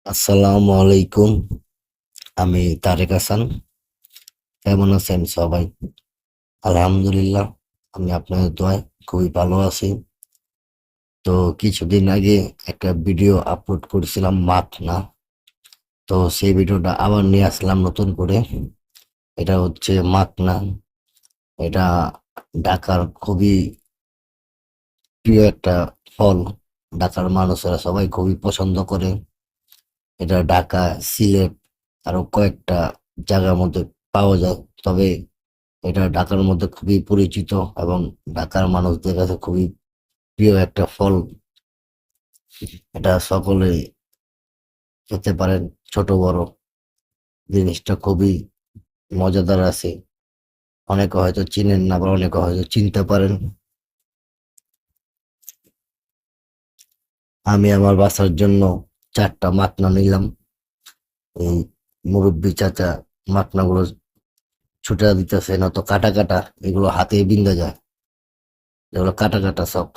আসসালামু আলাইকুম। আমি তারেক হাসান। কেমন আছেন সবাই? আলহামদুলিল্লাহ, আমি আপনাদের দোয়ায় খুবই ভালো আছি। তো কিছুদিন আগে একটা ভিডিও আপলোড করেছিলাম মাখনা। তো সেই ভিডিওটা আবার নিয়ে আসলাম নতুন করে। এটা হচ্ছে মাখনা। এটা ঢাকার খুবই প্রিয় একটা ফল। ঢাকার মানুষেরা সবাই খুবই পছন্দ করে। এটা ঢাকা, সিলেট আরো কয়েকটা জায়গার মধ্যে পাওয়া যায়। তবে এটা ঢাকার মধ্যে খুবই পরিচিত এবং ঢাকার মানুষদের কাছে খুবই প্রিয় একটা ফল। এটা সকলেই খেতে পারেন, ছোট বড়। জিনিসটা খুবই মজাদার আছে। অনেকে হয়তো চিনেন না, আবার অনেকে হয়তো চিনতে পারেন। আমি আমার বাসার জন্য 4টা মাখনা নিলাম। এই মুরব্বি চাচা মাখনাগুলো ছুটা দিতেছে, না তো কাটা কাটা, এগুলো হাতে বিন্ধা যায়, এগুলো কাটা কাটা সব।